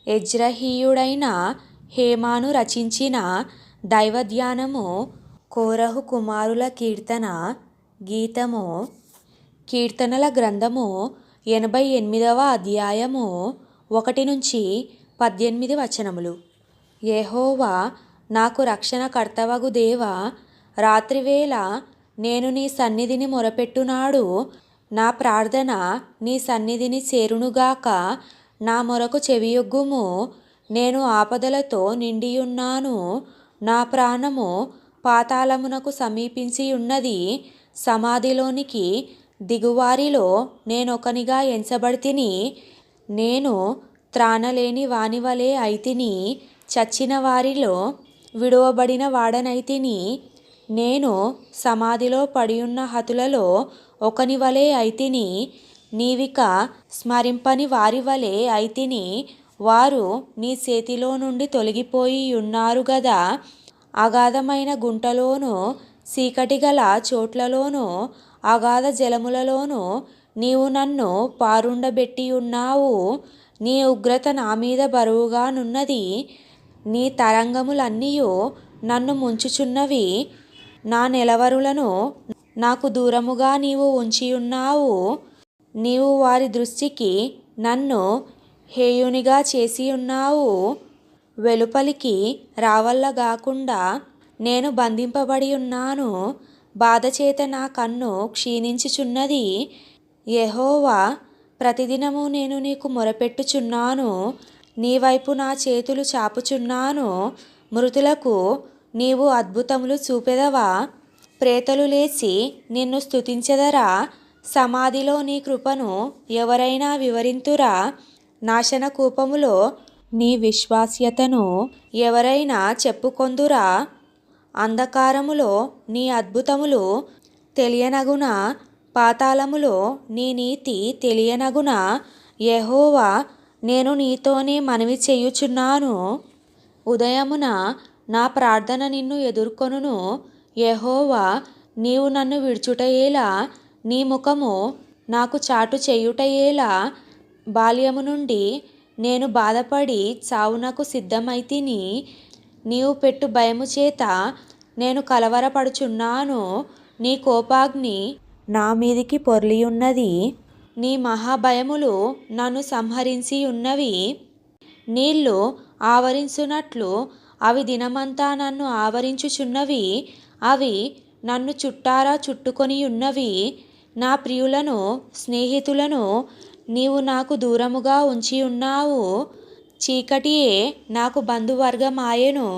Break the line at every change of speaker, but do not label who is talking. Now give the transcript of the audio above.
ఎజ్రహీయుడైన హేమాను రచించిన దైవధ్యానము. కోరహు కుమారుల కీర్తన గీతము. కీర్తనల గ్రంథము 88వ అధ్యాయము 1-18 వచనములు. యెహోవా నాకు రక్షణ కర్తవగు దేవా, రాత్రివేళ నేను నీ సన్నిధిని మొరపెట్టునాడు. నా ప్రార్థన నీ సన్నిధిని చేరునుగాక. నా మొరకు చెవియొగ్గుము. నేను ఆపదలతో నిండియున్నాను. నా ప్రాణము పాతాళమునకు సమీపించి ఉన్నది. సమాధిలోనికి దిగువారిలో నేనొకనిగా ఎంచబడితిని. నేను త్రాణలేని వానివలే అయితిని. చచ్చిన వారిలో విడువబడిన వాడనైతిని. నేను సమాధిలో పడియున్న హతులలో ఒకనివలే అయితిని. నీవిక స్మరింపని వారివలే అయితిని. వారు నీ చేతిలో నుండి తొలగిపోయి ఉన్నారు గదా. అగాధమైన గుంటలోనూ చీకటిగల చోట్లలోనూ అగాధ జలములలోనూ నీవు నన్ను పారుండబెట్టియున్నావు. నీ ఉగ్రత నా మీద బరువుగానున్నది. నీ తరంగములన్నీయు నన్ను ముంచుచున్నవి. నా నెలవరులను నాకు దూరముగా నీవు ఉంచియున్నావు. నీవు వారి దృష్టికి నన్ను హేయునిగా చేసియున్నావు. వెలుపలికి రావల్లగాకుండా నేను బంధింపబడి ఉన్నాను. బాధచేత నా కన్ను క్షీణించుచున్నది. యెహోవా, ప్రతిదినము నేను నీకు మొరపెట్టుచున్నాను. నీ వైపు నా చేతులు చాపుచున్నాను. మృతులకు నీవు అద్భుతములు చూపెదవా? ప్రేతలు లేచి నిన్ను స్తుతించెదరా? సమాధిలో నీ కృపను ఎవరైనా వివరింతురా? నాశన కూపములో నీ విశ్వాస్యతను ఎవరైనా చెప్పుకొందురా? అంధకారములో నీ అద్భుతములు తెలియనగునా? పాతాళములో నీ నీతి తెలియనగునా? యెహోవా, నేను నీతోనే మనవి చేయుచున్నాను. ఉదయమున నా ప్రార్థన నిన్ను ఎదుర్కొనును. యెహోవా, నీవు నన్ను విడుచుటయేలా? నీ ముఖము నాకు చాటు చేయుటయేలా? బాల్యము నుండి నేను బాధపడి చావునకు సిద్ధమైతిని. నీవు పెట్టు భయము చేత నేను కలవరపడుచున్నాను. నీ కోపాగ్ని నా మీదికి పొర్లియున్నది. నీ మహాభయములు నన్ను సంహరించి ఉన్నవి. నీళ్లు ఆవరించునట్లు అవి దినమంతా నన్ను ఆవరించుచున్నవి. అవి నన్ను చుట్టారా చుట్టుకొనియున్నవి. నా ప్రియులను స్నేహితులను నీవు నాకు దూరముగా ఉంచియున్నావు. చీకటియే నాకు బంధువర్గమాయెను.